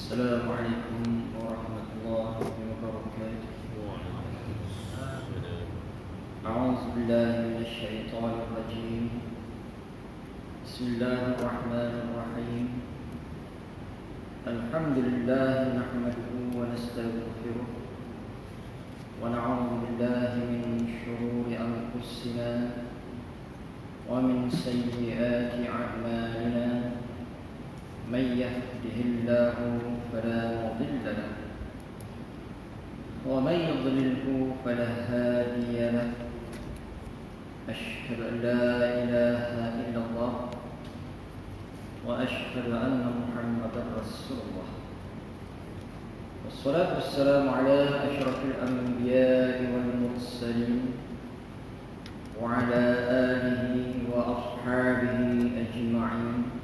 السلام عليكم ورحمة الله وبركاته. أعوذ بالله من الشيطان الرجيم. بسم الله الرحمن الرحيم. الحمد لله نحمده ونستغفره ونعوذ بالله من شرور أنفسنا ومن سيئات أعمالنا. من يهده الله فلا مضل له ومن يضلله فلا هادي له. أشهد أن لا إله إلا الله وأشهد أن محمدا رسول الله. والصلاة والسلام على أشرف الأنبياء والمرسلين وعلى آله وأصحابه أجمعين.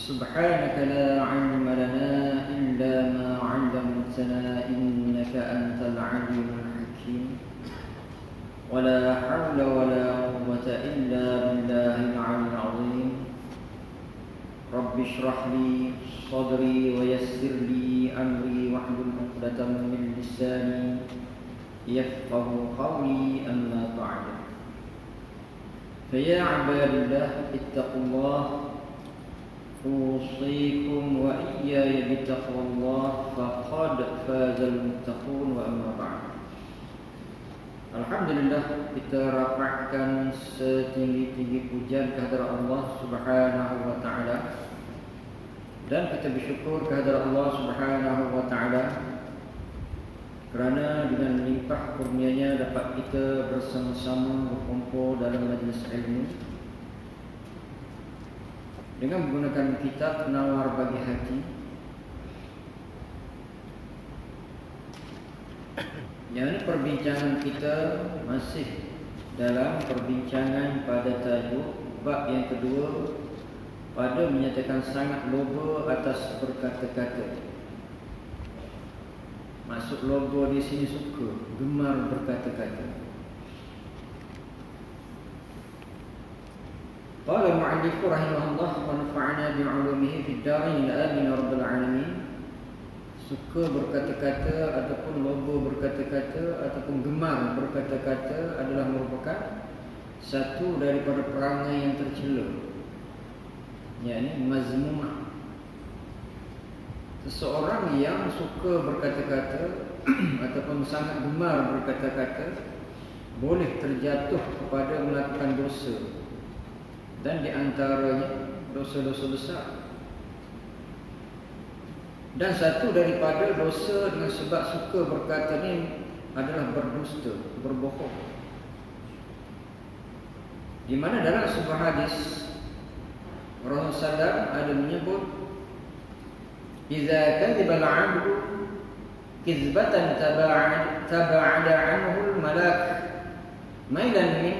سبحانك لا علم لنا إلا ما علمتنا إنك أنت العليم الحكيم. ولا حول ولا قوة إلا بالله العلي العظيم. رب اشرح لي صدري ويسر لي أمري واحلل عقدة من لساني يفقه قولي. أما بعد، فيا عباد الله اتقوا الله. أوصيكم وإياي بتقوى الله فقد فاز المتقون. وأما بعد. Alhamdulillah, kita rapatkan setinggi-tinggi pujian kehadrat Allah Subhanahu wa taala, dan kita bersyukur kehadrat Allah Subhanahu wa taala kerana dengan limpah kurnianya dapat kita bersama-sama berkumpul dalam majlis ilmu dengan menggunakan kitab Penawar Bagi Hati, yang perbincangan kita masih dalam perbincangan pada tajuk bab yang kedua, pada menyatakan sangat loba atas berkata-kata. Maksud loba di sini suka, gemar berkata-kata. Qala al-mu'allif rahimahullah wa nafa'ana bi'ulumihi fid darin amin ya rabbal alamin. Suka berkata-kata ataupun loba berkata-kata ataupun gemar berkata-kata adalah merupakan satu daripada perangai yang tercela, yakni mazmumah. Seseorang yang suka berkata-kata ataupun sangat gemar berkata-kata boleh terjatuh kepada melakukan dosa, dan di antaranya dosa-dosa besar. Dan satu daripada dosa dengan sebab suka berkata ni adalah berdusta, berbohong. Di mana dalam sebuah hadis Rasulullah SAW ada menyebut, "Idza kadhiba al-'abdu kizbatan taba'ada 'anhu al-malak mailan min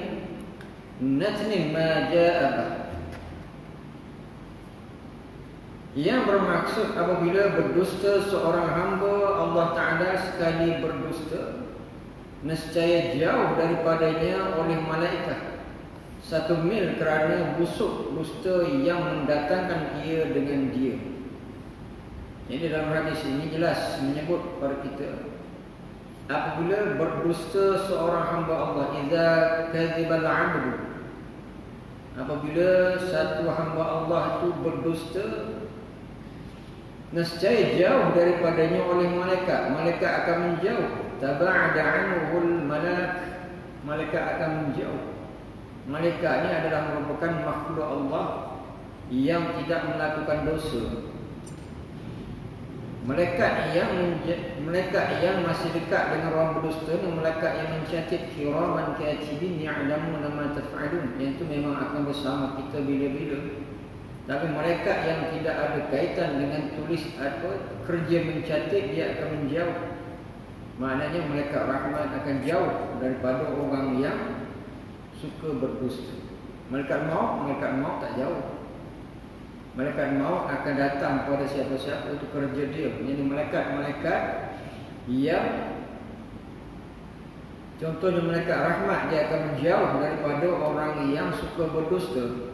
natnin ma ja'abah." Yang bermaksud apabila berdusta seorang hamba Allah Ta'ala sekali berdusta, nescaya jauh daripadanya oleh malaikat 1 mil kerana busuk dusta yang mendatangkan ia dengan dia. Jadi dalam hadis ini jelas menyebut kepada kita, apabila berdusta seorang hamba Allah, idza kadzibal 'abdu, apabila satu hamba Allah itu berdusta, nescaya jauh daripadanya oleh malaikat. Malaikat akan menjauh. Taba'ada 'anhul malak, malaikat akan menjauh. Malaikat ini adalah merupakan makhluk Allah yang tidak melakukan dosa. Malaikat yang masih dekat dengan orang berdusta ni, malaikat yang mencatat kiraman katibin ya'lamuna ma taf'alun, yang itu memang akan bersama kita bila-bila. Tapi malaikat yang tidak ada kaitan dengan tulis atau kerja mencatat, dia akan menjauh. Maknanya malaikat rahmat akan jauh daripada orang yang suka berdusta. Malaikat maut tak jauh. Malaikat maut akan datang pada siapa-siapa, itu kerja dia. Jadi malaikat-malaikat yang contohnya malaikat rahmat, dia akan menjauh daripada orang yang suka berdusta.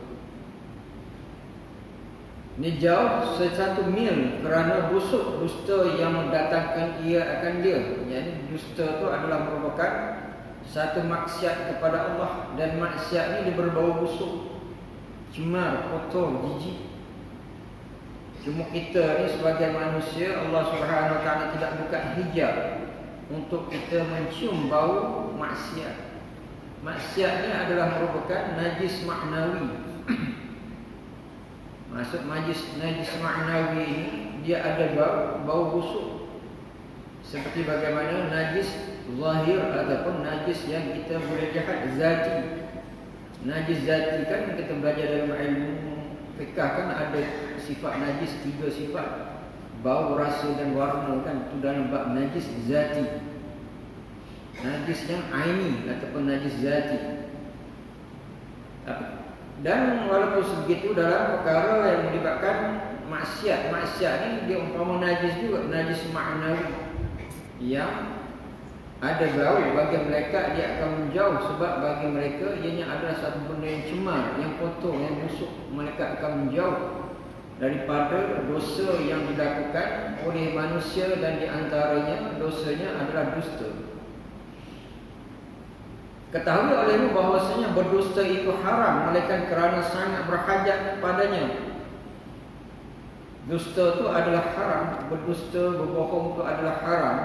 Ini jauh 1 mil kerana busuk dusta yang mendatangkan ia akan dia. Yang dusta itu adalah merupakan satu maksiat kepada Allah. Dan maksiat ini dia berbau busuk, cemar, kotor, jijik. Cuma kita ni sebagai manusia, Allah Subhanahu Wa Taala tidak buka hijab untuk kita mencium bau maksiat. Maksiat ni adalah merupakan najis maknawi. Maksud najis maknawi ini, dia ada bau busuk. Seperti bagaimana najis zahir ataupun najis yang kita boleh lihat zati. Najis zati kan kita belajar dalam ilmu fiqh kan ada sifat najis 3 sifat. Bau, rasa dan warna kan, itu dalam bab najis zati. Najis yang aini ataupun najis zati. Dan walaupun sebegitu dalam perkara yang melibatkan maksiat ni dia umpama najis juga, najis maknawi yang ada bau. Bagi mereka dia akan menjauh, sebab bagi mereka ianya adalah satu benda yang cemar, yang kotor, yang busuk. Mereka akan menjauh daripada dosa yang dilakukan oleh manusia, dan di antaranya dosanya adalah dusta. Ketahui olehmu bahwasanya berdusta itu haram, melainkan kerana sangat berhajat kepadanya. Dusta itu adalah haram, berdusta, berbohong itu adalah haram.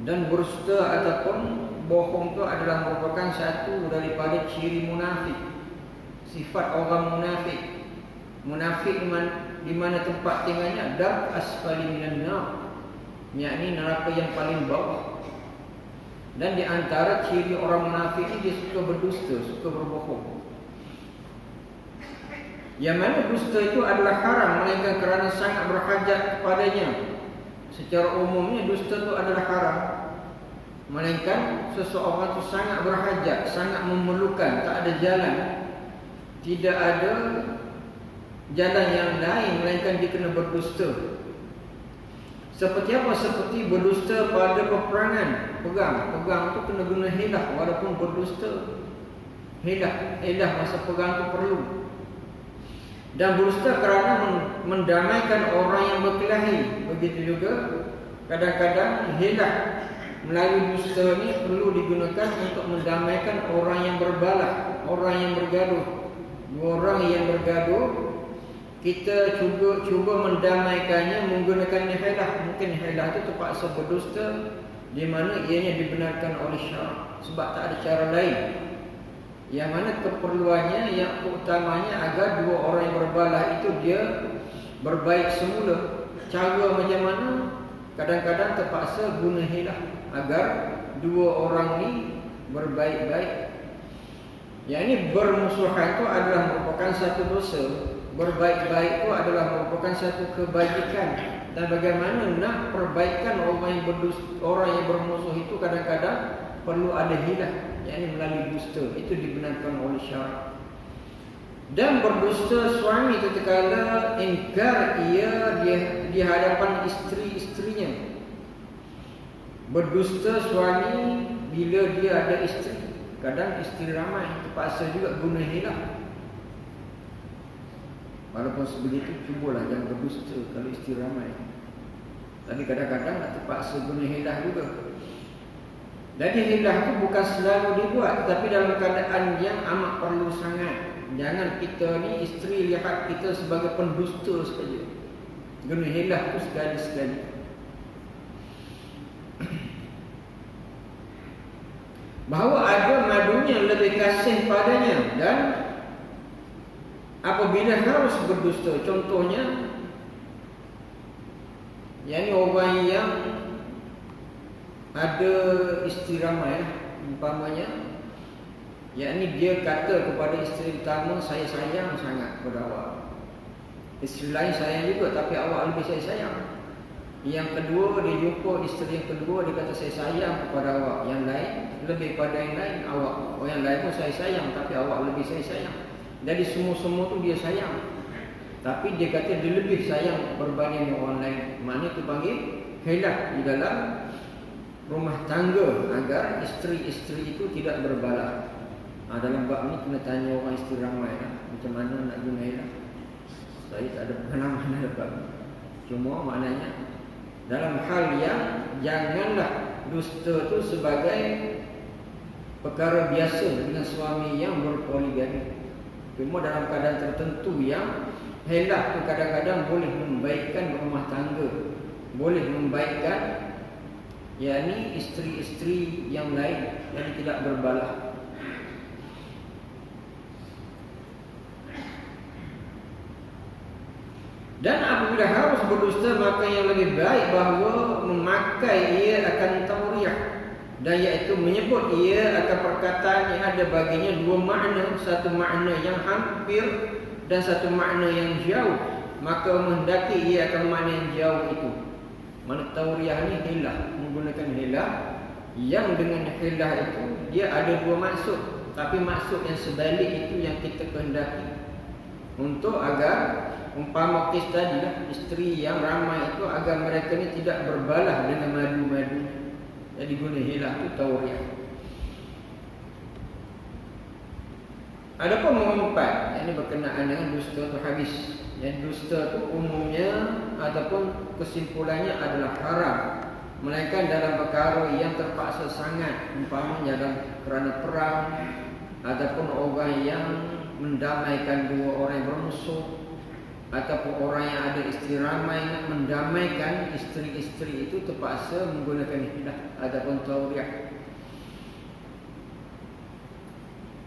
Dan berdusta ataupun bohong itu adalah merupakan satu daripada ciri munafik. Sifat orang munafik. Munafik di mana tempat tinggalnya? Dark asfali minan nar, yakni neraka yang paling bawah. Dan di antara ciri orang munafik ini, dia suka berdusta, suka berbohong. Yang mana dusta itu adalah haram, melainkan kerana sangat berhajat kepadanya. Secara umumnya dusta itu adalah haram, melainkan seseorang itu sangat berhajat, sangat memerlukan, tak ada jalan, tidak ada jalan yang lain melainkan dia kena berdusta. Seperti apa? Seperti berdusta pada peperangan. Pegang tu kena guna hilah walaupun berdusta. Hilah masa pegang tu perlu. Dan berdusta kerana mendamaikan orang yang berkelahi. Begitu juga kadang-kadang hilah melalui dusta ni perlu digunakan untuk mendamaikan orang yang berbalah, orang yang bergaduh. Dua orang yang bergaduh, kita cuba mendamaikannya menggunakan hilah. Mungkin hilah itu terpaksa berdusta, di mana ianya dibenarkan oleh syarak, sebab tak ada cara lain. Yang mana keperluannya, yang utamanya agar dua orang yang berbalah itu dia berbaik semula. Cara macam mana? Kadang-kadang terpaksa guna hilah agar dua orang ni berbaik-baik. Yang ini bermusuhan itu adalah merupakan satu dosa. Berbaik-baik itu adalah merupakan satu kebajikan. Dan bagaimana nak perbaikan orang yang bermusuh itu kadang-kadang perlu ada hilah, yakni melalui dusta. Itu dibenarkan oleh syarak. Dan berdusta suami tatkala ingkar ia di hadapan isteri-isterinya. Berdusta suami bila dia ada isteri. Kadang isteri ramai, terpaksa juga guna hilah. Walaupun sebegitu, cubalah jangan berdusta kalau isteri ramai. Tapi kadang-kadang nak terpaksa guna hilah juga. Jadi hilah itu bukan selalu dibuat, tapi dalam keadaan yang amat perlu sangat. Jangan kita ni isteri lihat kita sebagai pendusta saja. Guna hilah itu sekali-sekali. Bahawa ada madunya lebih kasih padanya, dan apabila harus berdusta, contohnya yakni orang yang ada isteri ramai, umpamanya, yakni dia kata kepada isteri pertama, saya sayang sangat kepada awak. Isteri lain sayang juga, tapi awak lebih saya sayang. Yang kedua, dia jumpa isteri yang kedua, dia kata saya sayang kepada awak. Yang lain, lebih pada yang lain awak. Yang lain pun saya sayang, tapi awak lebih saya sayang. Jadi semua-semua tu dia sayang, tapi dia kata dia lebih sayang berbanding orang lain. Maknanya itu panggil hilah di dalam rumah tangga, agar isteri-isteri itu tidak berbalah. Dalam bab ni kena tanya orang isteri ramai lah, macam mana nak guna hilah. Saya tak ada pengalaman dapat. Cuma maknanya dalam hal yang janganlah dusta tu sebagai perkara biasa dengan suami yang berpoligami. Cuma dalam keadaan tertentu yang helah tu kadang-kadang boleh membaikkan rumah tangga, boleh membaikkan yakni isteri-isteri yang lain yang tidak berbalah. Dan apabila harus berdusta, maka yang lebih baik bahawa memakai ia akan tauriah, dan iaitu menyebut ia akan perkataan yang ada baginya dua makna, satu makna yang hampir dan satu makna yang jauh, maka menghendaki ia akan makna yang jauh itu. Mana tauriah ni hilah, menggunakan hilah, yang dengan hilah itu dia ada dua maksud, tapi maksud yang sebalik itu yang kita kehendaki, untuk agar umpama kes tadilah isteri yang ramai itu agar mereka ni tidak berbalah dengan madu-madu. Jadi guna hilah tu tauriah. Adapun mengumpat, yang ini berkenaan dengan dusta tu habis. Yang dusta tu umumnya ataupun kesimpulannya adalah haram, melainkan dalam perkara yang terpaksa sangat, umpamanya dalam kerana perang ataupun orang yang mendamaikan dua orang yang bermusuh, ataupun orang yang ada isteri ramai nak mendamaikan isteri-isteri itu terpaksa menggunakan hilah ataupun tauriah.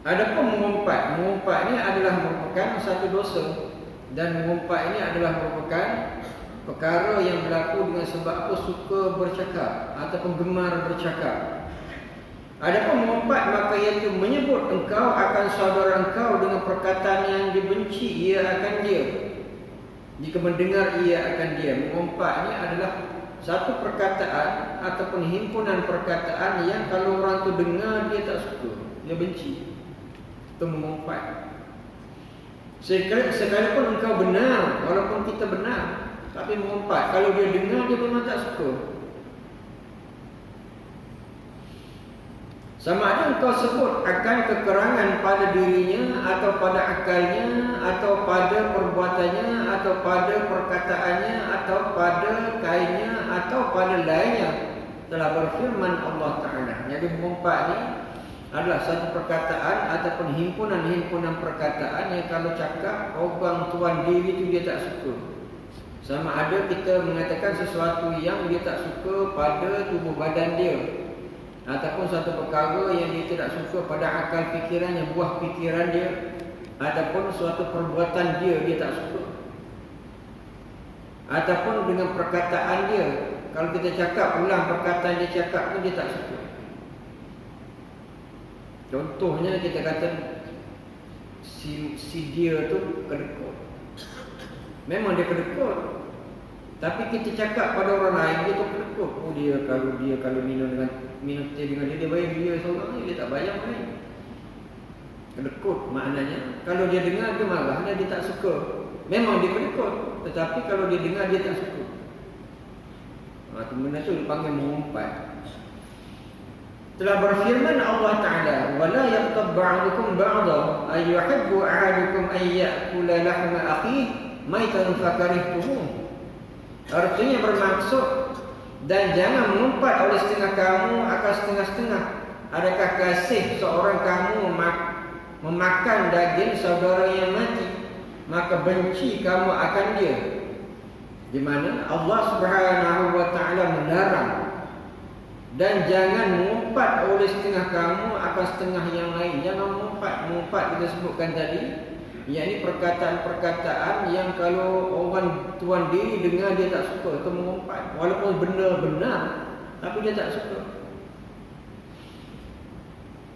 Adapun mengumpat ni adalah merupakan satu dosa, dan mengumpat ini adalah merupakan perkara yang berlaku dengan sebab apa suka bercakap ataupun gemar bercakap. Adapun mengumpat, maka iaitu menyebut engkau akan saudara engkau dengan perkataan yang dibenci ia akan dia. Jika mendengar ia akan dia. Mengumpat ni adalah satu perkataan ataupun himpunan perkataan yang kalau orang tu dengar dia tak suka, dia benci. Itu mengumpat. Sekalipun engkau benar, walaupun kita benar, tapi mengumpat, kalau dia dengar dia memang tak suka. Sama ada engkau sebut akan kekurangan pada dirinya, atau pada akalnya, atau pada perbuatannya, atau pada perkataannya, atau pada kainnya, atau pada lainnya. Telah berfirman Allah Ta'ala. Jadi mengumpat ni adalah satu perkataan ataupun himpunan-himpunan perkataan yang kalau cakap orang tuan diri tu dia tak suka. Sama ada kita mengatakan sesuatu yang dia tak suka pada tubuh badan dia, ataupun satu perkara yang dia tidak suka pada akal fikirannya, buah fikiran dia, ataupun suatu perbuatan dia tak suka, ataupun dengan perkataan dia. Kalau kita cakap ulang perkataan dia cakap tu dia tak suka. Contohnya kita kata si dia tu kedekut. Memang dia kedekut, tapi kita cakap pada orang lain dia tu kedekut. Oh dia kalau minum teh dengan dia bayar dia seorang ni, dia tak bayar ni. Kedekut maknanya kalau dia dengar dia marah, dia tak suka. Memang dia kedekut, tetapi kalau dia dengar dia tak suka. Benda tu dipanggil mengumpat. Telah berfirman Allah Ta'ala, وَلَا يَغْتَبْ بَعْضُكُمْ بَعْضًا أَيُحِبُّ أَحَدُكُمْ أَنْ يَأْكُلَ لَحْمَ أَخِيهِ مَيْتًا فَكَرِهْتُمُوهُ. Artinya bermaksud, dan jangan mengumpat oleh setengah kamu akan setengah-setengah. Adakah kasih seorang kamu memakan daging saudara yang mati, maka benci kamu akan dia. Di mana Allah Subhanahu wa Ta'ala melarang, dan jangan mengumpat oleh setengah kamu akan setengah yang lain. Jangan mengumpat kita sebutkan tadi, yakni perkataan-perkataan yang kalau orang tuan diri dengar dia tak suka, itu mengumpat. Walaupun benar-benar, tapi dia tak suka.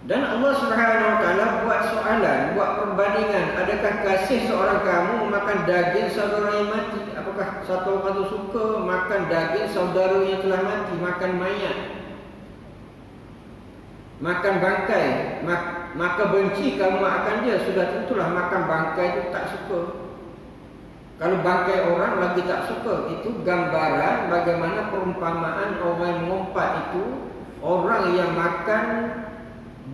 Dan Allah Subhanahu wa Ta'ala buat soalan, buat perbandingan. Adakah kasih seorang kamu makan daging saudara yang mati? Apakah satu orang tu suka makan daging saudara yang telah mati, makan mayat, makan bangkai, maka benci kamu akan dia? Sudah tentulah makan bangkai itu tak suka. Kalau bangkai orang lagi tak suka. Itu gambaran bagaimana perumpamaan orang yang mengumpat itu, orang yang makan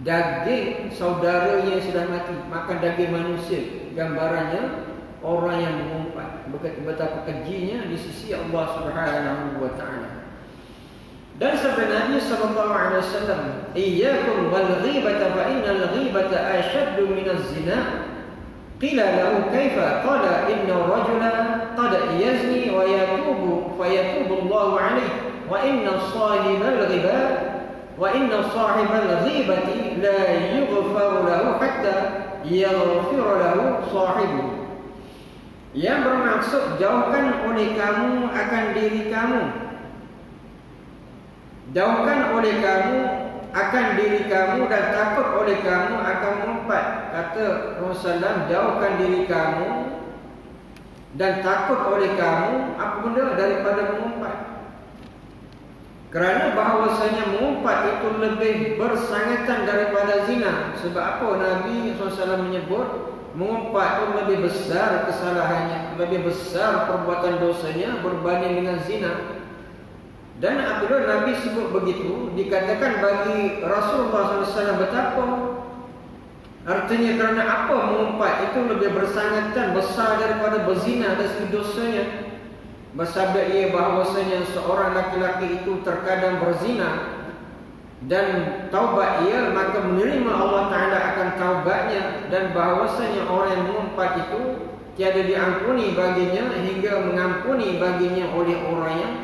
daging saudara yang sudah mati, makan daging manusia. Gambarannya orang yang mengumpat. Betapa kejinya di sisi Allah Subhanahu wa taala. Dan sabda Nabi sallallahu alaihi wasallam, "Iyyakum wal ghibata fa innal ghibata ashaddu minaz zina." Qila lahu kaifa? Qala inna rajula qad yazni wa yatubu fa yatubu Allahu alaihi wa inna sahibal ghibati la yughfaru lahu hatta yaghfira lahu sahibuhu. Yang bermaksud jauhkan oleh kamu akan diri kamu. Jauhkan oleh kamu akan diri kamu dan takut oleh kamu akan mengumpat. Kata Rasulullah, jauhkan diri kamu dan takut oleh kamu apa benda daripada mengumpat. Kerana bahawasanya mengumpat itu lebih bersangatan daripada zina. Sebab apa Nabi SAW menyebut mengumpat itu lebih besar kesalahannya, lebih besar perbuatan dosanya berbanding dengan zina. Dan apabila Nabi sebut begitu, dikatakan bagi Rasulullah SAW betapa artinya kerana apa mengumpat itu lebih bersangatan besar daripada berzina dari segi dosanya. Bersabda ia bahawasanya seorang laki-laki itu terkadang berzina dan taubat ia, maka menerima Allah Ta'ala akan taubatnya, dan bahawasanya orang yang mengumpat itu tiada diampuni baginya hingga mengampuni baginya oleh orang yang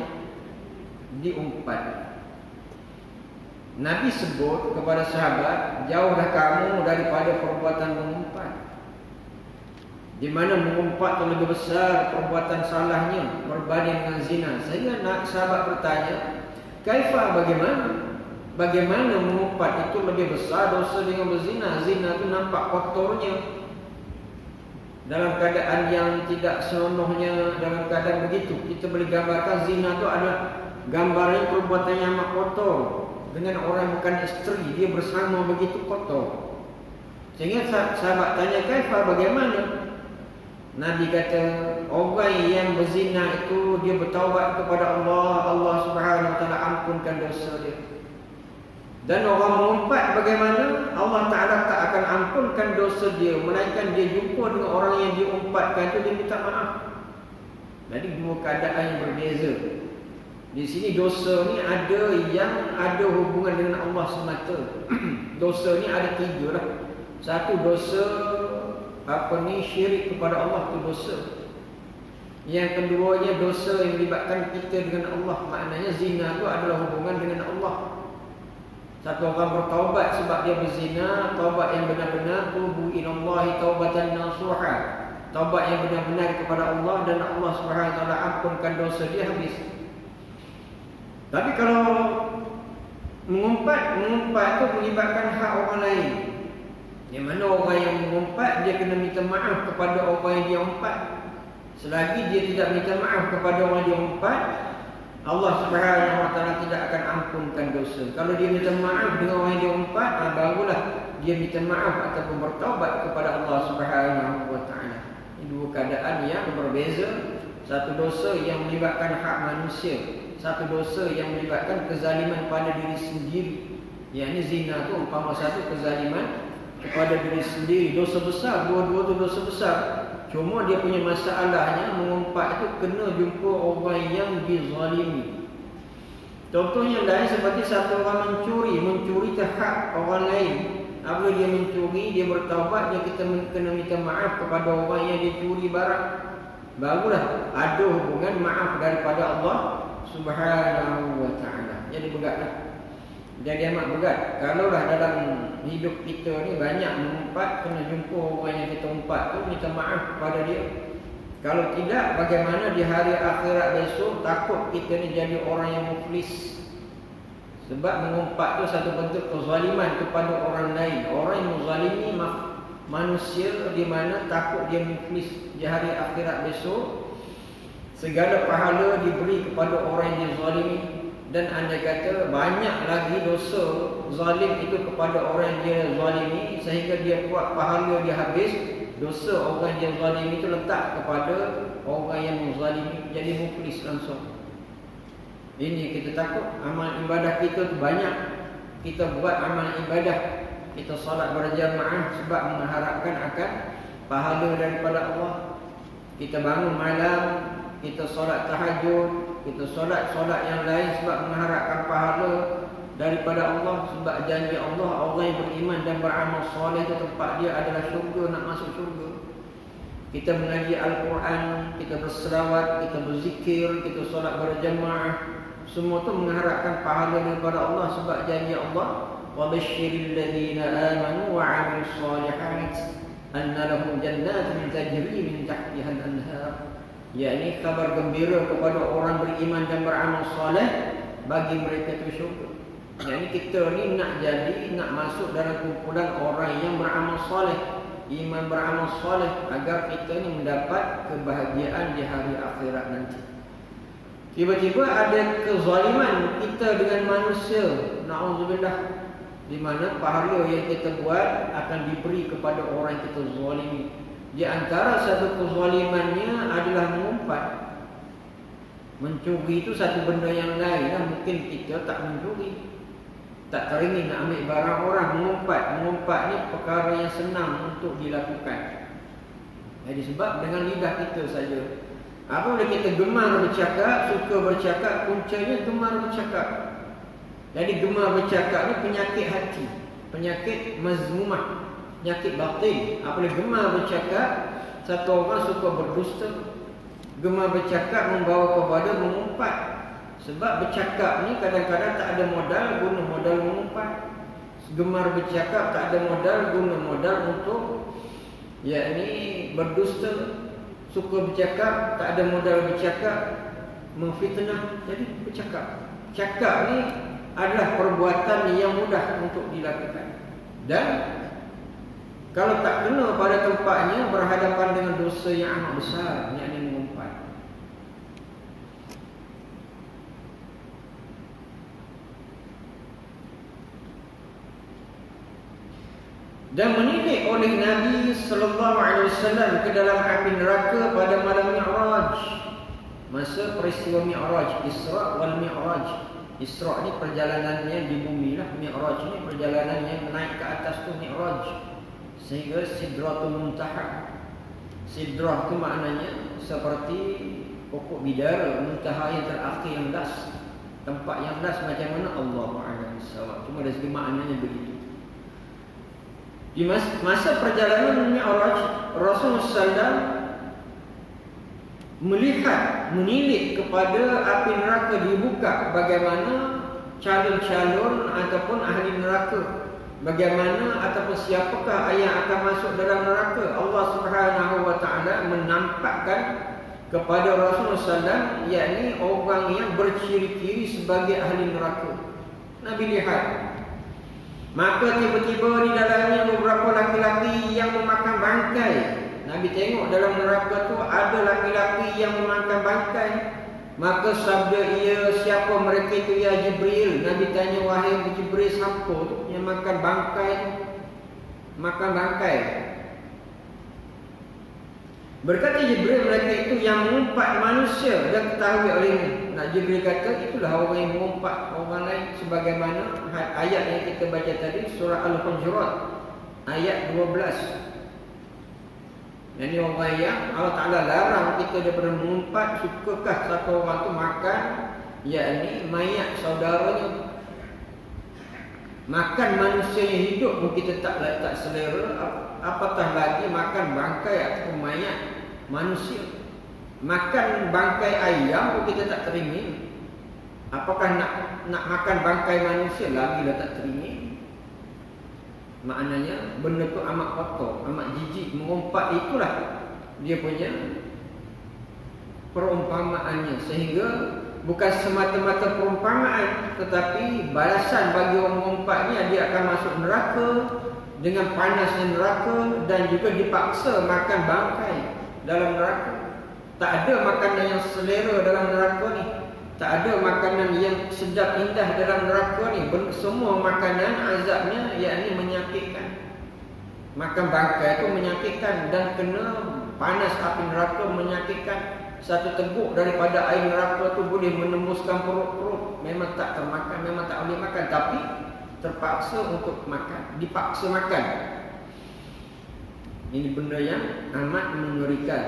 diumpat. Nabi sebut kepada sahabat, jauhlah kamu daripada perbuatan mengumpat, di mana mengumpat itu lebih besar perbuatan salahnya berbanding dengan zina. Sehingga sahabat bertanya, kaifa, bagaimana mengumpat itu lebih besar dosa dengan berzina? Zina itu nampak kotornya, dalam keadaan yang tidak senonohnya, dalam keadaan begitu. Kita boleh gambarkan zina itu adalah gambarnya perbuatan yang amat kotor. Dengan orang bukan isteri, dia bersama begitu kotor. Sehingga sahabat tanya, kaifa, bagaimana? Nabi kata, orang yang berzina itu dia bertaubat kepada Allah, Allah Subhanahu wa taala ampunkan dosa dia. Dan orang mengumpat bagaimana? Allah Ta'ala tak akan ampunkan dosa dia, melainkan dia jumpa dengan orang yang dia umpatkan itu, dia minta maaf. Jadi dua keadaan yang berbeza. Di sini dosa ni ada yang ada hubungan dengan Allah semata. Dosa ni ada tiga lah. Satu, dosa syirik kepada Allah, tu dosa. Yang keduanya dosa yang melibatkan kita dengan Allah. Maknanya zina tu adalah hubungan dengan Allah. Satu orang bertaubat sebab dia berzina, taubat yang benar-benar, tubu ilallahi taubatan nasuha, taubat yang benar-benar kepada Allah, dan Allah Subhanahu wa taala ampunkan dosa dia habis. Tapi kalau mengumpat tu melibatkan hak orang lain. Yang mana orang yang mengumpat dia kena minta maaf kepada orang yang dia umpat. Selagi dia tidak minta maaf kepada orang yang dia umpat, Allah Subhanahu wa taala tidak akan ampunkan dosa. Kalau dia minta maaf dengan orang yang dia umpat, barulah dia minta maaf ataupun bertaubat kepada Allah Subhanahu wa taala. Ini dua keadaan yang berbeza. Satu dosa yang melibatkan hak manusia, satu dosa yang melibatkan kezaliman pada diri sendiri. Yang ini zina tu umpama satu kezaliman kepada diri sendiri, dosa besar, dua-dua tu dosa besar. Cuma dia punya masalahnya mengumpat itu kena jumpa orang yang dizalimi. Contohnya lain seperti satu orang mencuri hak orang lain. Apabila dia mencuri, dia bertaubat, dia kita kena minta maaf kepada orang yang dia curi barang. Barulah ada hubungan maaf daripada Allah Subhanahu wa taala. Jadi beratlah. Jadi amat berat. Kalaulah dalam hidup kita ni banyak mengumpat, kena jumpa orang yang kita umpat tu, minta maaf kepada dia. Kalau tidak, bagaimana di hari akhirat besok takut kita ni jadi orang yang muflis. Sebab mengumpat tu satu bentuk kezaliman kepada orang lain. Orang yang menzalimi manusia, di mana takut dia muflis di hari akhirat besok. Segala pahala diberi kepada orang yang dizalimi. Dan anda kata banyak lagi dosa zalim itu kepada orang yang dia zalimi, sehingga dia buat pahala dia habis. Dosa orang yang zalim itu letak kepada orang yang menzalimi, jadi muflis langsung. Ini kita takut. Amal ibadah kita tu banyak, kita buat amal ibadah, kita salat berjamaah sebab mengharapkan akan pahala daripada Allah. Kita bangun malam, kita solat tahajud, kita solat yang lain sebab mengharapkan pahala daripada Allah, sebab janji Allah, orang yang beriman dan beramal soleh itu tempat dia adalah syurga, nak masuk syurga. Kita mengaji Al-Quran, kita berselawat, kita berzikir, kita solat berjamaah, semua itu mengharapkan pahala daripada Allah sebab janji Allah, wa basyiril ladzina amanu wa 'amilus shalihat anna lahum jannatin tajri min tahtiha al-anhar. Yakni kabar gembira kepada orang beriman dan beramal soleh, bagi mereka itu syurga. Yakni kita ni nak masuk dalam kumpulan orang yang beramal soleh, iman beramal soleh, agar kita ni mendapat kebahagiaan di hari akhirat nanti. Tiba-tiba ada kezaliman kita dengan manusia, na'udzubillah, di mana pahala yang kita buat akan diberi kepada orang yang kita zalimi. Di antara satu kezalimannya adalah mengumpat. Mencuri itu satu benda yang lain lah. Mungkin kita tak mencuri, tak teringin nak ambil barang orang. Mengumpat ni perkara yang senang untuk dilakukan. Jadi sebab dengan lidah kita saja. Apabila kita gemar bercakap, suka bercakap, puncanya gemar bercakap. Jadi gemar bercakap ni penyakit hati, penyakit mazmumah, penyakit batin. Apabila gemar bercakap, satu orang suka berdusta. Gemar bercakap membawa kepada mengumpat. Sebab bercakap ni kadang-kadang tak ada modal, guna modal mengumpat. Gemar bercakap tak ada modal, guna modal untuk yakni berdusta. Suka bercakap, tak ada modal bercakap, memfitnah. Jadi bercakap. Cakap ni adalah perbuatan yang mudah untuk dilakukan. Dan kalau tak kena pada tempatnya, berhadapan dengan dosa yang amat besar, yakni mengumpat. Dan menilik oleh Nabi sallallahu alaihi wasallam ke dalam api neraka pada malam Mi'raj, masa peristiwa Mi'raj, Isra wal Mi'raj. Isra ni perjalanannya di bumi lah, Mi'raj ni perjalanannya naik ke atas tu Mi'raj, sehingga Sidratul Muntaha. Sidrah tu maknanya seperti pokok bidara, muntaha yang terakhir, yang last, tempat yang last. Macam mana Allahu a'lam bissawab, cuma dari segi maknanya begitu. Di masa perjalanan Mi'raj, Rasulullah SAW melihat, menilik kepada api neraka dibuka, bagaimana calon-calon ataupun ahli neraka, bagaimana ataupun siapakah yang akan masuk dalam neraka. Allah Subhanahu wa taala menampakkan kepada Rasulullah SAW, yakni orang yang berciri-ciri sebagai ahli neraka. Nabi lihat, maka tiba-tiba di dalamnya beberapa laki-laki yang memakan bangkai. Nabi tengok dalam neraka tu ada laki-laki yang memakan bangkai. Maka sabda ia, siapa mereka itu ya Jibril? Nabi tanya, wahai Jibril, siapa tu yang makan bangkai? Makan bangkai. Berkata Jibril, mereka itu yang mengumpat manusia dan ketahui olehnya. Nak Jibril kata, itulah orang yang mengumpat orang lain, sebagaimana ayat yang kita baca tadi, surah Al-Hujurat ayat 12. Jadi orang yang Allah Ta'ala larang kita daripada mengumpat. Sukakah satu orang tu makan yakni mayat saudaranya? Makan manusia yang hidup pun kita tak selera, apatah lagi makan bangkai atau mayat manusia. Makan bangkai ayam pun kita tak teringin, apakah nak makan bangkai manusia? Lagilah tak teringin. Maknanya benda tu amat kotor, amat jijik. Mengumpat itulah dia punya perumpamaannya. Sehingga bukan semata-mata perumpamaan, tetapi balasan bagi orang mengumpat ni, dia akan masuk neraka dengan panasnya neraka, dan juga dipaksa makan bangkai dalam neraka. Tak ada makanan yang selera dalam neraka ni. Tak ada makanan yang sedap indah dalam neraka ni. Semua makanan azabnya yakni menyakitkan. Makan bangkai itu menyakitkan, dan kena panas api neraka menyakitkan. Satu teguk daripada air neraka tu boleh menembuskan perut-perut. Memang tak termakan, memang tak boleh makan, tapi terpaksa untuk makan, dipaksa makan. Ini benda yang amat mengerikan.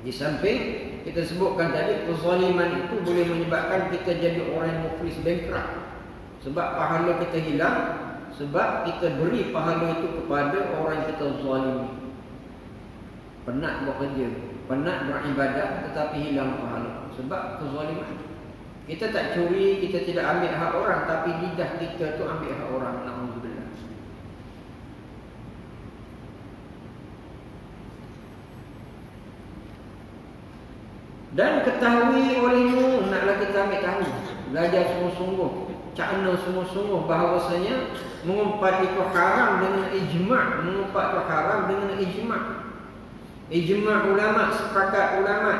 Di samping kita sebutkan tadi, kezaliman itu boleh menyebabkan kita jadi orang yang muflis, bankrupt. Sebab pahala kita hilang, sebab kita beri pahala itu kepada orang yang kita zalimi. Penat buat kerja, penat beribadah, tetapi hilang pahala sebab kezaliman. Kita tak curi, kita tidak ambil hak orang, tapi lidah kita tu ambil hak orang. Alhamdulillah. Dan ketahui olehmu, naklah kita ambil tahu, belajar sungguh-sungguh, cakna sungguh-sungguh bahawasanya mengumpat itu haram dengan ijma'. Mengumpat itu haram dengan ijma'. Ijma' ulama', sepakat ulama'.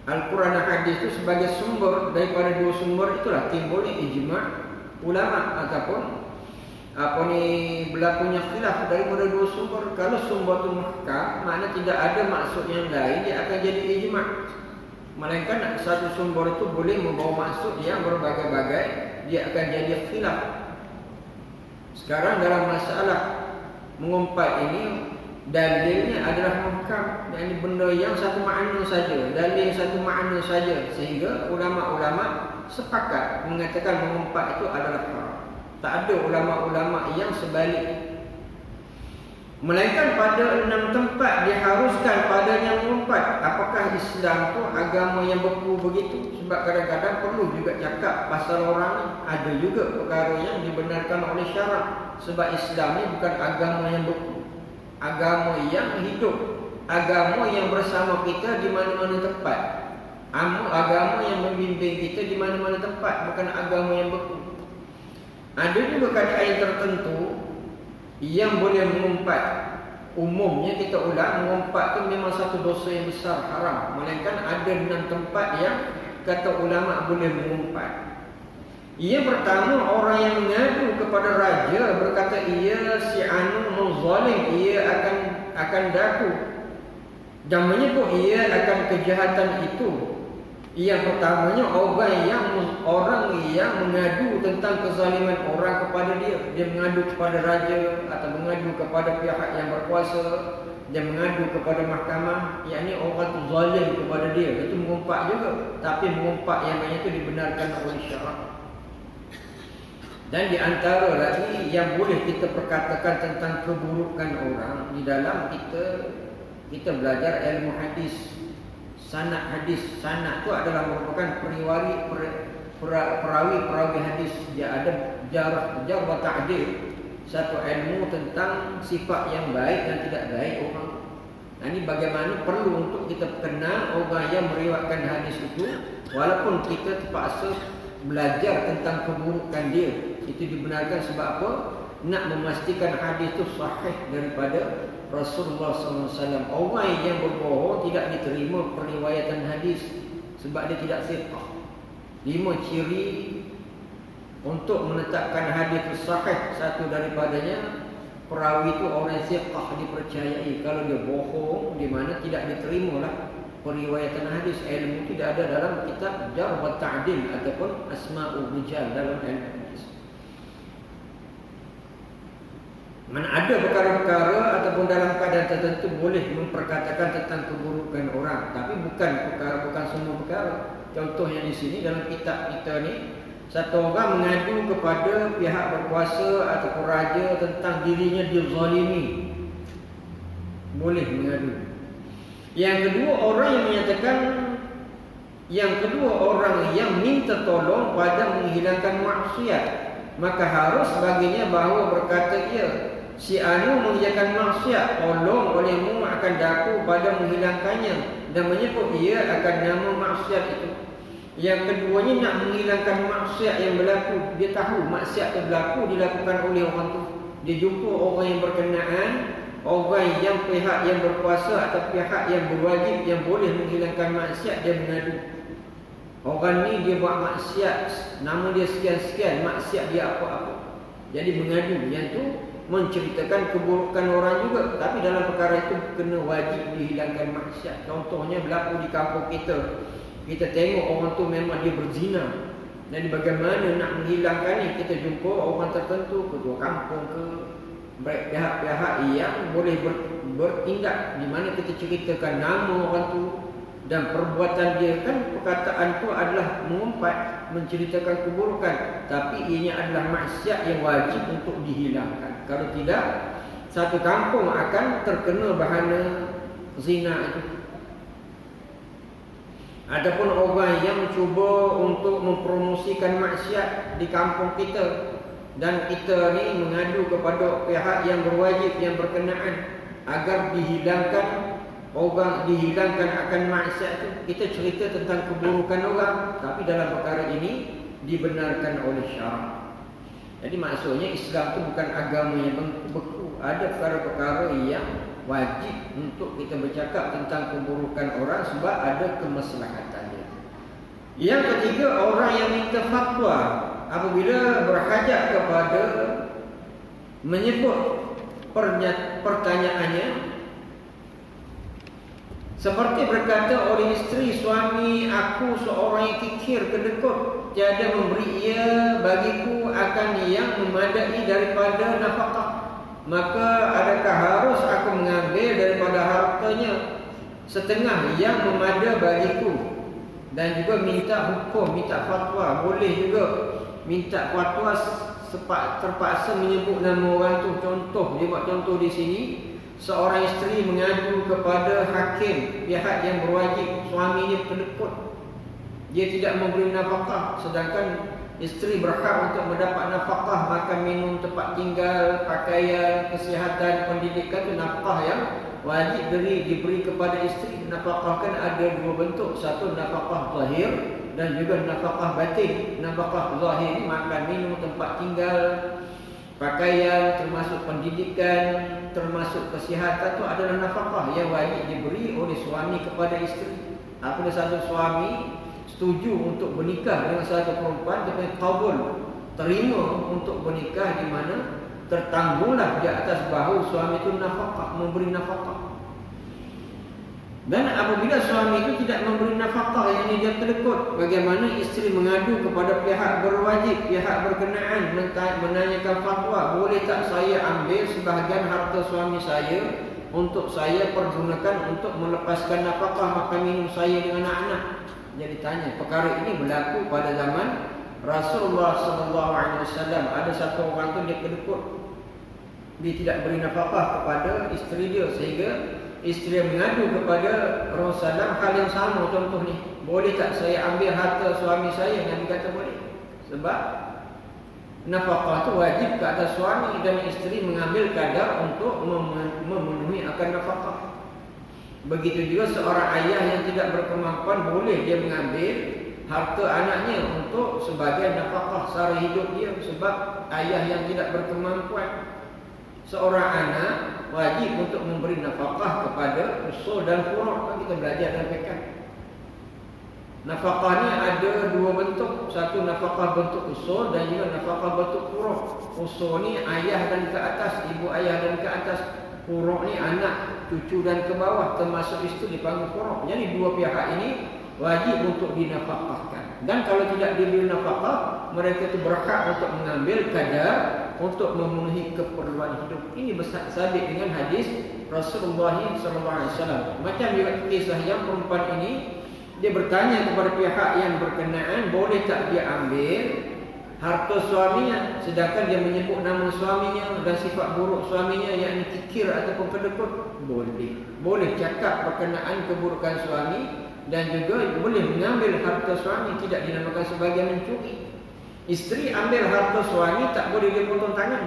Al-Quran dan hadis itu sebagai sumber daripada dua sumber itulah timbul ijma' ulama' ataupun berlakunya khilaf daripada dua sumber. Kalau sumber itu muhkam, makna tidak ada maksud yang lain, dia akan jadi ijma'. Melainkan satu sumber itu boleh membawa maksud yang berbagai-bagai, dia akan jadi khilaf. Sekarang dalam masalah mengumpat ini, dalilnya adalah muhkam, yakni benda yang satu makna saja, dalil satu makna saja, sehingga ulama-ulama sepakat mengatakan mengumpat itu adalah haram. Tak ada ulama-ulama yang sebalik. Melainkan pada 6 tempat diharuskan padanya mengumpat. Apakah Islam tu agama yang beku begitu? Sebab kadang-kadang perlu juga cakap pasal orang ni. Ada juga perkara yang dibenarkan oleh syarak. Sebab Islam ni bukan agama yang beku, agama yang hidup, agama yang bersama kita di mana-mana tempat, agama yang membimbing kita di mana-mana tempat, bukan agama yang beku. Ada juga keadaan yang tertentu yang boleh mengumpat. Umumnya kita ulang, mengumpat tu memang satu dosa yang besar, haram. Melainkan ada 6 tempat yang kata ulama boleh mengumpat. Yang pertama, orang yang mengadu kepada raja berkata, ia si anu menzalim, ia akan daku, dan menyebut ia akan kejahatan itu. Yang pertamanya, orang yang mengadu tentang kezaliman orang kepada dia. Dia mengadu kepada raja atau mengadu kepada pihak yang berkuasa, dia mengadu kepada mahkamah, yakni orang itu zalim kepada dia. Itu mengumpat juga, tapi mengumpat yang itu dibenarkan oleh syarak. Dan di antara lagi yang boleh kita perkatakan tentang keburukan orang, di dalam kita belajar ilmu hadis, sanad hadis. Sanad itu adalah merupakan perawi hadis. Dia ada jar wa ta'dil, satu ilmu tentang sifat yang baik dan tidak baik orang. Nah, ini bagaimana perlu untuk kita kenal orang yang meriwayatkan hadis itu, walaupun kita terpaksa belajar tentang keburukan dia. Itu dibenarkan sebab apa? Nak memastikan hadis itu sahih daripada Rasulullah SAW. Orang yang berbohong tidak diterima periwayatan hadis sebab dia tidak siqah. 5 ciri untuk menetapkan hadis itu sahih. Satu daripadanya, perawi itu orang siqah, dipercayai. Kalau dia bohong, di mana tidak diterimalah periwayatan hadis. Ilmu tidak ada dalam kitab Jarh wa Ta'dil ataupun Asma'ul Rijal dalam ilmu hadis. Mana ada perkara-perkara ataupun dalam keadaan tertentu boleh memperkatakan tentang keburukan orang, tapi bukan semua perkara. Contohnya di sini dalam kitab kita ni, satu orang mengadu kepada pihak berkuasa ataupun raja tentang dirinya dizalimi, boleh mengadu. Yang kedua, orang yang minta tolong pada menghilangkan maksiat, maka harus baginya bahawa berkata ia, si anu mengerjakan maksiat, tolong olehmu akan daku pada menghilangkannya, dan menyebut ia akan nama maksiat itu. Yang keduanya nak menghilangkan maksiat yang berlaku. Dia tahu maksiat yang berlaku dilakukan oleh orang tu. Dia jumpa orang yang berkenaan, orang yang pihak yang berkuasa atau pihak yang berwajib yang boleh menghilangkan maksiat, dia mengadu. Orang ni dia buat maksiat, nama dia sekian-sekian, maksiat dia apa-apa. Jadi mengadu. Yang tu menceritakan keburukan orang juga, tapi dalam perkara itu kena wajib dihilangkan maksiat. Contohnya berlaku di kampung kita. Kita tengok orang tu memang dia berzina. Jadi bagaimana nak menghilangkan ni? Kita jumpa orang tertentu, ketua kampung ke, pihak-pihak yang boleh bertindak, di mana kita ceritakan nama orang tu dan perbuatan dia. Kan perkataan tu adalah mengumpat, menceritakan keburukan, tapi ianya adalah maksiat yang wajib untuk dihilangkan. Kalau tidak, satu kampung akan terkena bahana zina itu. Adapun orang yang mencuba untuk mempromosikan maksiat di kampung kita, dan kita ni mengadu kepada pihak yang berwajib, yang berkenaan, agar dihilangkan akan maksiat itu. Kita cerita tentang keburukan orang, tapi dalam perkara ini dibenarkan oleh syarak. Jadi maksudnya Islam itu bukan agama yang beku. Ada perkara-perkara yang wajib untuk kita bercakap tentang keburukan orang sebab ada kemaslahatannya. Yang ketiga, orang yang minta fatwa apabila berhajat kepada menyebut pertanyaannya, seperti berkata oleh isteri, suami aku seorang yang kikir kedekut, tiada memberi ia bagiku akan yang memadai daripada nafkah. Maka adakah harus aku mengambil daripada hartanya setengah yang memada bagiku? Dan juga minta hukum, minta fatwa. Boleh juga minta fatwa terpaksa menyebut nama orang tu. Contoh, dia buat contoh di sini. Seorang isteri mengadu kepada hakim, pihak yang berwajib, suaminya kedekut, dia tidak memberi nafkah, sedangkan isteri berhak untuk mendapat nafkah, makan, minum, tempat tinggal, pakaian, kesihatan, pendidikan. Itu nafkah yang wajib diberi kepada isteri. Nafkah kan ada dua bentuk, satu nafkah zahir dan juga nafkah batin. Nafkah zahir, makan, minum, tempat tinggal, pakaian, termasuk pendidikan, termasuk kesihatan, itu adalah nafkah yang wajib diberi oleh suami kepada isteri. Apabila satu suami setuju untuk bernikah dengan satu perempuan, dia punya qabul, terima untuk bernikah, di mana tertanggunglah di atas bahu suami itu nafkah, memberi nafkah. Dan apabila suami itu tidak memberi nafkah, yang ini dia kedekut, bagaimana isteri mengadu kepada pihak berwajib, pihak berkenaan, menanyakan fatwa, boleh tak saya ambil sebahagian harta suami saya untuk saya pergunakan untuk melepaskan nafkah makan minum saya dengan anak-anak. Jadi tanya, perkara ini berlaku pada zaman Rasulullah SAW. Ada satu orang tu dia kedekut, dia tidak beri nafkah kepada isteri dia, sehingga isteri mengadu kepada Rasulullah hal yang sama. Contoh ni, boleh tak saya ambil harta suami saya? Nabi kata boleh, sebab nafkah itu wajib ke atas suami, dan isteri mengambil kadar untuk memenuhi akan nafkah. Begitu juga seorang ayah yang tidak berkemampuan, boleh dia mengambil harta anaknya untuk sebagai nafkah sara hidup dia, sebab ayah yang tidak berkemampuan. Seorang anak wajib untuk memberi nafkah kepada usul dan furu'. Kita belajar dalam fiqh. Nafkah ni ada dua bentuk, satu nafkah bentuk usul dan juga nafkah bentuk furu'. Usul ni ayah dan ke atas, ibu ayah dan ke atas. Furu' ni anak, cucu dan ke bawah, termasuk isteri, dipanggil furu'. Jadi dua pihak ini wajib untuk dinafkahkan. Dan kalau tidak diberi nafkah, mereka itu berhak untuk mengambil kadar untuk memenuhi keperluan hidup. Ini bersabit dengan hadis Rasulullah SAW. Macam juga kisah yang perempuan ini, dia bertanya kepada pihak yang berkenaan, boleh tak dia ambil harta suaminya, sedangkan dia menyebut nama suaminya dan sifat buruk suaminya, yakni kikir ataupun kedekut. Boleh cakap berkenaan keburukan suami, dan juga boleh mengambil harta suami, tidak dinamakan sebagai mencuri. Isteri ambil harta suami, tak boleh dipotong tangan.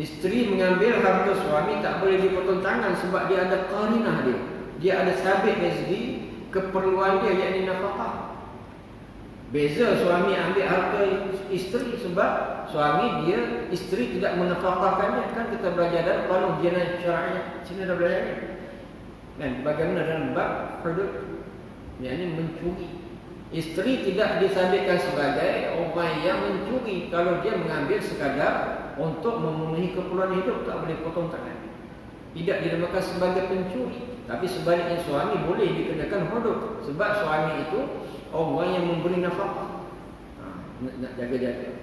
Isteri mengambil harta suami, tak boleh dipotong tangan, sebab dia ada qarinah dia. Dia ada sabit dari segi keperluan dia, yakni nafkah. Beza suami ambil harta isteri, sebab suami dia, isteri tidak menafkahkan dia. Kan kita belajar dalam qanun jinayah syar'iyah. Sini dah belajar ni. Dan bagaimana dalam bab hudud, yakni mencuri. Isteri tidak disabitkan sebagai orang yang mencuri kalau dia mengambil sekadar untuk memenuhi keperluan hidup, tak boleh potong tangan. Tidak dinamakan sebagai pencuri. Tapi sebaliknya suami boleh dikenakan hudud, sebab suami itu orang yang memberi nafkah. Nak jaga-jaga.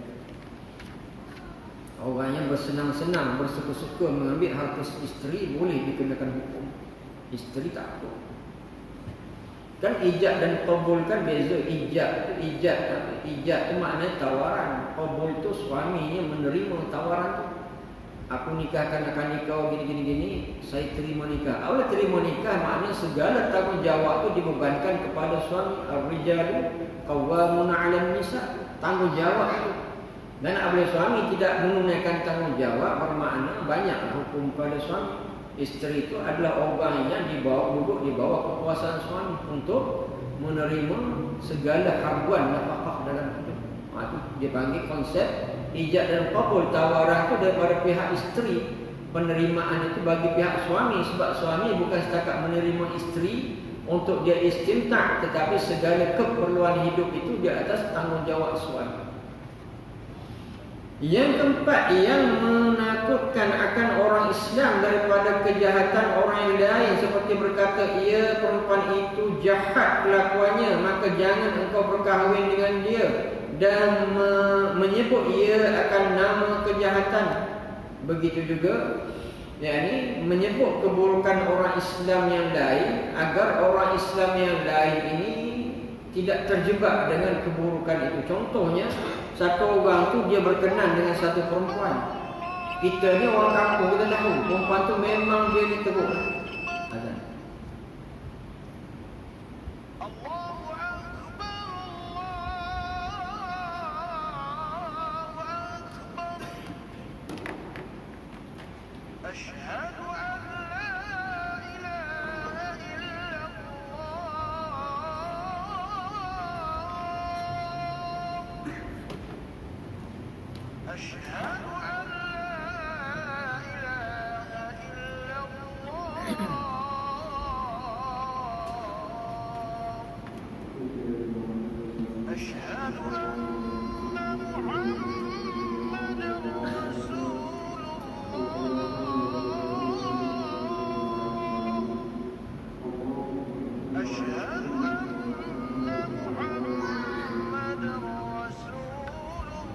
Orang yang bersenang-senang, bersuka-suka mengambil harta isteri boleh dikenakan hukum. Isteri tak apa. Kan ijab dan qabul kan beza. Ijab tu maknanya tawaran. Qabul tu suaminya menerima tawaran tu. Aku nikahkan akan nikah gini, saya terima nikah. Awal terima nikah maknanya segala tanggungjawab tu dibebankan kepada suami. Ar-rijalu qawwamuna 'alan nisa. Tanggungjawab itu. Dan apabila suami tidak menunaikan tanggungjawab bermakna banyak hukum pada suami. Isteri itu adalah orang yang duduk di bawah kekuasaan suami untuk menerima segala haruan nafkah dalam hidup. Itu dia panggil konsep ijab dan qabul. Tawaran itu daripada pihak isteri, penerimaan itu bagi pihak suami, sebab suami bukan setakat menerima isteri untuk dia istimta', tetapi segala keperluan hidup itu di atas tanggungjawab suami. Yang keempat, yang menakutkan akan orang Islam daripada kejahatan orang yang lain, seperti berkata, ia perempuan itu jahat kelakuannya, maka jangan engkau berkahwin dengan dia, dan menyebut ia akan nama kejahatan. Begitu juga yakni menyebut keburukan orang Islam yang lain, agar orang Islam yang lain ini tidak terjebak dengan keburukan itu. Contohnya, satu orang tu dia berkenan dengan satu perempuan. Kita ni orang kampung, kita tahu perempuan tu memang dia ni teruk. Azan. Allahu Akbar, Allahu Akbar. Asyhadu an la ilaha illallah. Asyhadu an la ilaha illallah. Asyhadu anna Muhammadar Rasulullah. Asyhadu anna Muhammadar Rasulullah.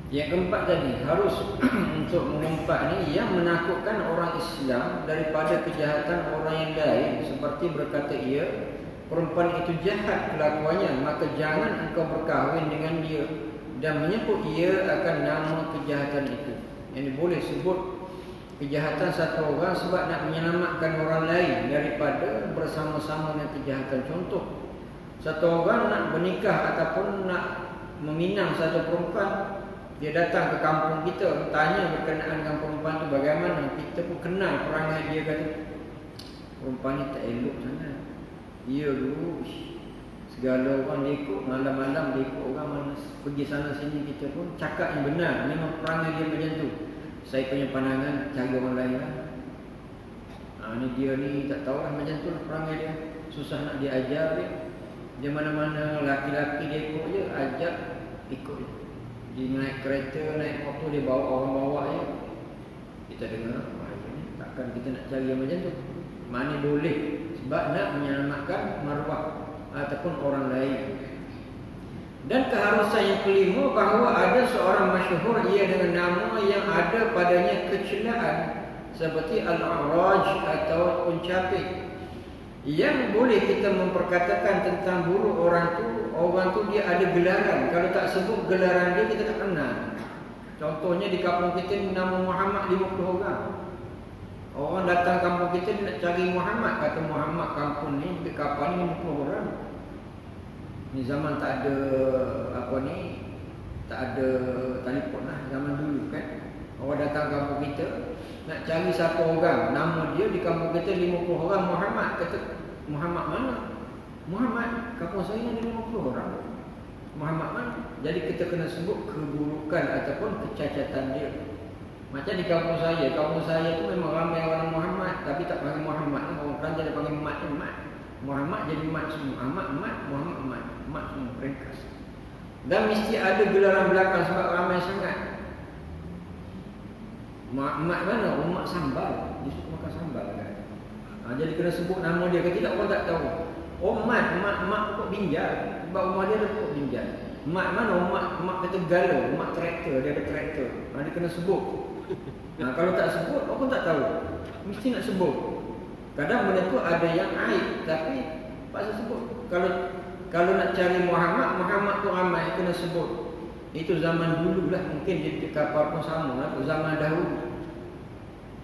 Yang keempat tadi, harus untuk mengumpat ni yang menakutkan orang Islam daripada kejahatan orang yang lain, seperti berkata ia, perempuan itu jahat kelakuannya, maka jangan engkau berkahwin dengan dia, dan menyebut ia akan nama kejahatan itu. Yang boleh sebut kejahatan satu orang sebab nak menyelamatkan orang lain daripada bersama-sama dengan kejahatan. Contoh, satu orang nak bernikah ataupun nak meminang satu perempuan, dia datang ke kampung kita, tanya berkenaan dengan perempuan tu bagaimana. Kita pun kenal perangai dia, kata perempuan ni tak elok sangat. Dia dulu segala orang dia ikut, malam-malam dia ikut orang mana pergi sana sini. Kita pun cakap yang benar, memang perangai dia macam tu. Saya punya pandangan cari orang lain lah. Ni dia ni tak tahu lah macam tu lah perangai dia. Susah nak diajar dia. Dia mana-mana laki-laki dia ikut je, ajak ikut je. Dia naik kereta, naik motor, dia bawa orang bawa je. Kita dengar, takkan kita nak cari yang macam tu. Mana boleh, sebab nak menyelamatkan maruah ataupun orang lain. Dan keharusan yang kelima, bahawa ada seorang masyhur ia dengan nama yang ada padanya kecelaan, seperti Al-A'raj atau Pencapik, yang boleh kita memperkatakan tentang buruk orang tu dia ada gelaran. Kalau tak sebut gelaran dia, kita tak kenal. Contohnya di kampung kita ni nama Muhammad 50 orang. Orang datang kampung kita, dia nak cari Muhammad. Kata Muhammad kampung ni, di kapal ni 50 orang. Ni zaman tak ada tak ada telefon lah zaman dulu kan. Orang datang kampung kita nak cari satu orang, nama dia di kampung kita 50 orang Muhammad. Kata Muhammad mana? Muhammad kampung saya ni 50 orang. Muhammad mana? Jadi kita kena sebut keburukan ataupun kecacatan dia. Macam di kampung saya tu memang ramai orang Muhammad, tapi tak panggil Muhammad. Orang Kelantan dia panggil Mat. Muhammad jadi Mat semua. Muhammad semua ringkas. Dan mesti ada gelaran belakang sebab ramai sangat. Mat mana? Mat sambal. Dia suka makan sambal kan. Jadi kena sebut nama dia. Kalau tidak orang tak tahu. Mat pokok binjai. Sebab rumah dia ada pokok binjai. Mat mana? Mat kata galau. Mat traktor. Dia ada traktor. Dia kena sebut. Kalau tak sebut, orang tak tahu. Mesti nak sebut. Kadang benda tu ada yang aib, tapi pasal sebut. Kalau nak cari Muhammad tu ramai kena sebut. Itu zaman dulu lah, mungkin di kapal pun sama lah, zaman dahulu.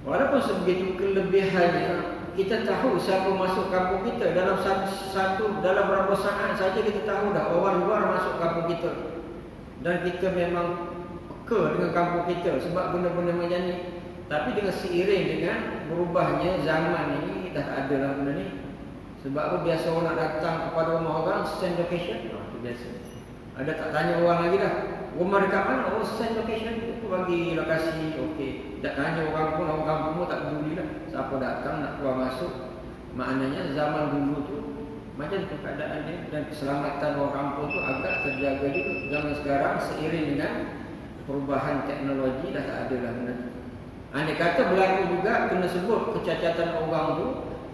Walaupun sebegitu kelebihannya, kita tahu siapa masuk kampung kita. Dalam dalam berapa saat saja kita tahu dah orang luar masuk kampung kita. Dan kita memang peka dengan kampung kita sebab benda-benda macam ni. Tapi dengan seiring dengan berubahnya zaman ini, dah ada lah benda ni. Sebab apa, biasa orang nak datang kepada rumah orang, send location. Itu biasa. Ada tak tanya orang lagi dah, rumah dekat mana? Oh, send location. Itu bagi lokasi, okey. Tak tanya orang pun, orang kampung pun tak peduli lah. Siapa datang nak keluar masuk. Maknanya zaman dulu tu macam tu keadaan dia. Dan keselamatan orang kampung tu agak terjaga juga. Zaman sekarang seiring dengan perubahan teknologi dah tak ada lah benda tu. Andai kata berlaku juga, kena sebut kecacatan orang tu.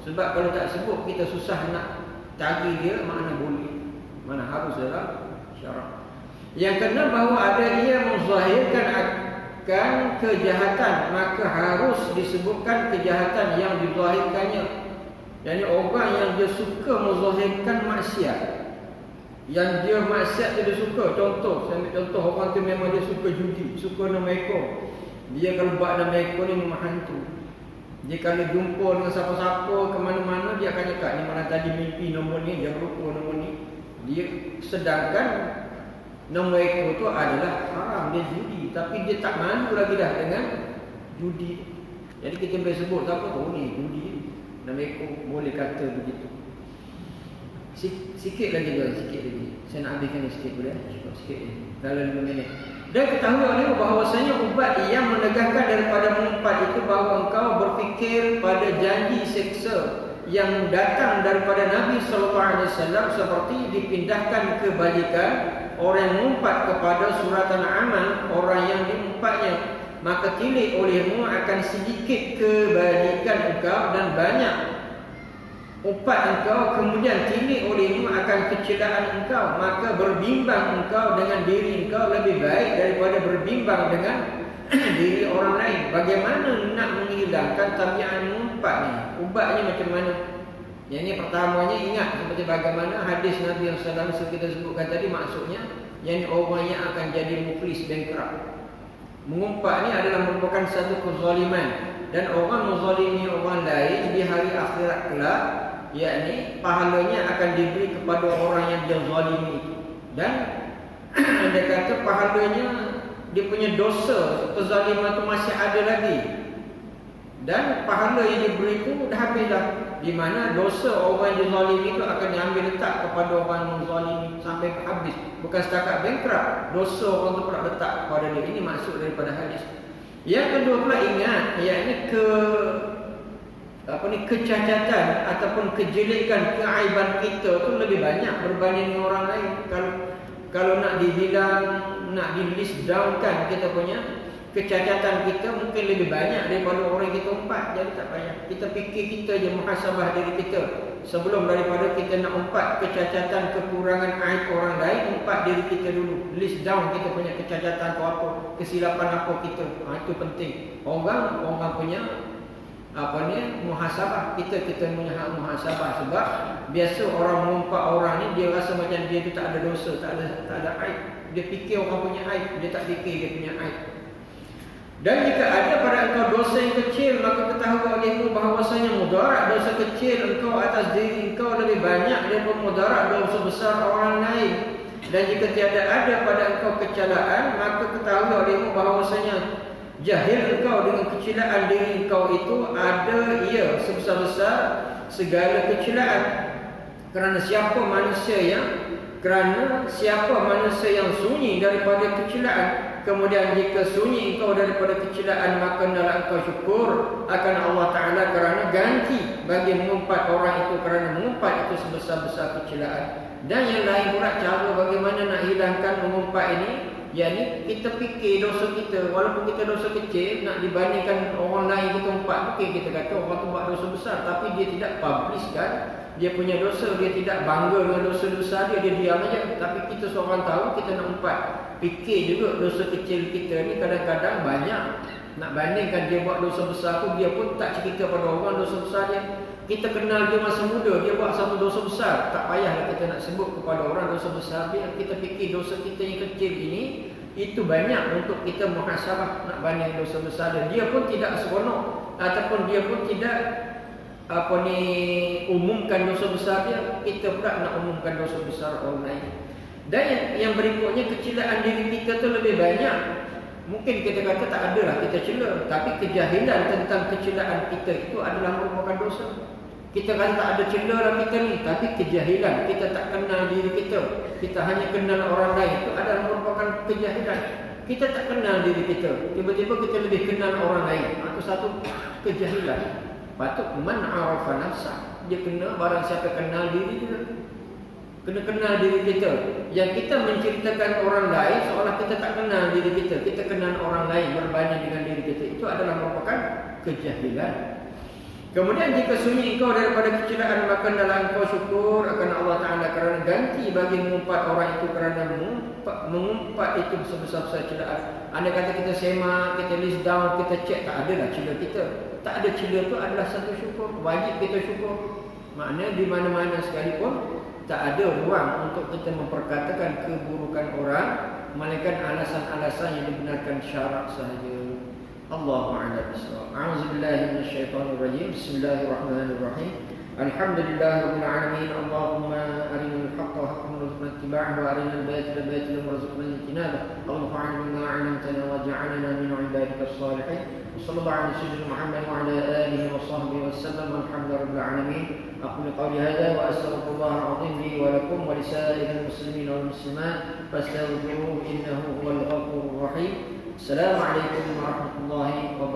Sebab kalau tak sebut, kita susah nak tagih dia. Mana boleh, mana harus dalam syarak. Yang kena bahawa ada ia menzahirkan akan kejahatan, maka harus disebutkan kejahatan yang dizahirkannya. Jadi orang yang dia suka menzahirkan maksiat, yang dia maksiat tu dia suka. Contoh, saya ambil contoh, orang tu memang dia suka judi, suka nama ekor. Dia kalau buat nama ekor ni memang hantu. Dia kalau jumpa dengan siapa-siapa ke mana-mana, dia akan cakap, ni mana tadi mimpi nombor ni, jangan lupa nombor ni. Dia sedangkan nombor ekor tu adalah haram, dia judi. Tapi dia tak malu lagi dah dengan judi. Jadi kita boleh sebut siapa tu, ni judi. Nama ekor boleh kata begitu. Sikit lagi tuan, sikit lagi. Saya nak habiskan ni sikit boleh? Cukup sikit ni. Dalam 5 minit. Dan ketahui oleh bahawasanya ubat yang menegakkan daripada mengumpat itu bahawa engkau berfikir pada janji seksa yang datang daripada Nabi SAW seperti dipindahkan kebalikan orang yang mengumpat kepada suratan amal orang yang diumpatnya, maka tilik olehmu akan sedikit kebalikan engkau dan banyak umpat engkau, kemudian tilik olehmu akan kecelaan engkau, maka berbimbang engkau dengan diri engkau lebih baik daripada berbimbang dengan diri orang lain. Bagaimana nak menghilangkan tabiat mengumpat ni? Ubatnya macam mana? Yang ini pertamanya ingat seperti bagaimana hadis Nabi SAW kita sebutkan tadi, maksudnya yang orang yang akan jadi muflis, bankrupt. Mengumpat ni adalah merupakan satu kezaliman, dan orang menzalimi orang lain di hari akhirat kelak, yakni pahalanya akan diberi kepada orang yang dia zalimi itu. Dan dia kata pahalanya, dia punya dosa kezaliman itu masih ada lagi, dan pahala yang diberi itu dah habis dah. Di mana dosa orang yang dizalimi itu akan diambil letak kepada orang yang menzalimi sampai habis. Bukan setakat bankrupt, dosa orang itu pula letak kepada dia. Ini maksud daripada hadis. Yang kedua pula ingat, yakni kecacatan ataupun kejelekan, keaiban kita tu lebih banyak berbanding dengan orang lain. Kalau nak dibilang, nak di list down kan kita punya kecacatan kita mungkin lebih banyak daripada orang kita umpat. Jadi tak payah, kita fikir kita je, muhasabah diri kita sebelum daripada kita nak umpat kecacatan, kekurangan aib orang lain. Umpat diri kita dulu, list down kita punya kecacatan tu apa, kesilapan apa kita. Itu penting. Orang punya muhasabah, kita punya hak muhasabah. Sebab biasa orang mengumpat orang ni, dia rasa macam dia tu tak ada dosa, tak ada aib. Dia fikir orang punya aib, dia tak fikir dia punya aib. Dan jika ada pada engkau dosa yang kecil, maka ketahui olehmu bahawasanya mudarat dosa kecil engkau atas diri engkau lebih banyak daripada mudarat dosa besar orang lain. Dan jika tiada ada pada engkau kecelaan, maka ketahui olehmu bahawasanya jahil engkau dengan kecelaan diri engkau itu ada ia sebesar-besar segala kecelaan. Kerana siapa manusia yang sunyi daripada kecelaan, kemudian jika sunyi engkau daripada kecelaan, maka hendaklah engkau syukur akan Allah Ta'ala kerana ganti bagi mengumpat orang itu, kerana mengumpat itu sebesar-besar kecelaan. Dan yang lain pula cara bagaimana nak hilangkan mengumpat ini, yakni kita fikir dosa kita. Walaupun kita dosa kecil, nak dibandingkan orang lain kita umpat, mungkin kita kata orang tu buat dosa besar, tapi dia tidak publishkan dia punya dosa, dia tidak bangga dengan dosa-dosa dia diam aja. Tapi kita seorang tahu, kita nak umpat, fikir juga dosa kecil kita ni kadang-kadang banyak Nak bandingkan dia buat dosa besar tu, dia pun tak cerita pada orang dosa besar dia. Kita kenal dia masa muda, dia buat satu dosa besar, tak payahlah kita nak sebut kepada orang dosa besar dia. Kita fikir dosa kita yang kecil ini itu banyak untuk kita muhasabah nak banding dosa besar dia. Dia pun tidak seronok ataupun dia pun tidak umumkan dosa besar dia. Kita pula nak umumkan dosa besar orang lain. Dan yang berikutnya, kecilaan diri kita tu lebih banyak. Mungkin kita kata tak adalah kita cela, tapi kejahilan tentang kecilaan kita itu adalah merupakan dosa. Kita kata tak ada cela lah kita ni, tapi kejahilan, kita tak kenal diri kita, kita hanya kenal orang lain, itu adalah merupakan kejahilan. Kita tak kenal diri kita, tiba-tiba kita lebih kenal orang lain, itu satu kejahilan. Patut man arafa nafsah, dia kena barang siapa kenal diri dia. Kena kenal diri kita. Yang kita menceritakan orang lain seolah kita tak kenal diri kita, kita kenal orang lain berbanding dengan diri kita, itu adalah merupakan kejahilan. Kemudian jika sunyi engkau daripada kecilaan, maka hendaklah engkau syukur akan Allah Ta'ala kerana ganti bagi mengumpat orang itu, kerana mengumpat itu sebesar-besar celaan. Andai kata kita semak, kita list down, kita cek, tak adalah cela kita. Tak ada cela itu adalah satu syukur. Wajib kita syukur. Maknanya di mana-mana sekalipun tak ada ruang untuk kita memperkatakan keburukan orang, melainkan alasan-alasan yang dibenarkan syarak sahaja. Allahu a'lam bishawab. A'udzubillahi minasyaitonir rajim. Bismillahirrahmanirrahim. Alhamdulillahirabbil alamin. Allahumma arinal haqqa haqqan warzuqna ittiba'ahu wa arinal batila batilan warzuqna ijtinabah. Allahumma fa'alna bima 'allamtana waj'alna min 'ibadikas salihin. Sallallahu alaihi wasallam Muhammad wa ala alihi wa sahbihi wasallam. Alhamdulillahirabbil alamin. أقول قولي هذا وأستغفر الله العظيم لي ولكم ولسائر المسلمين والمسلمات فاستغفروه إنه هو الغفور الرحيم. السلام عليكم ورحمة الله وبركاته.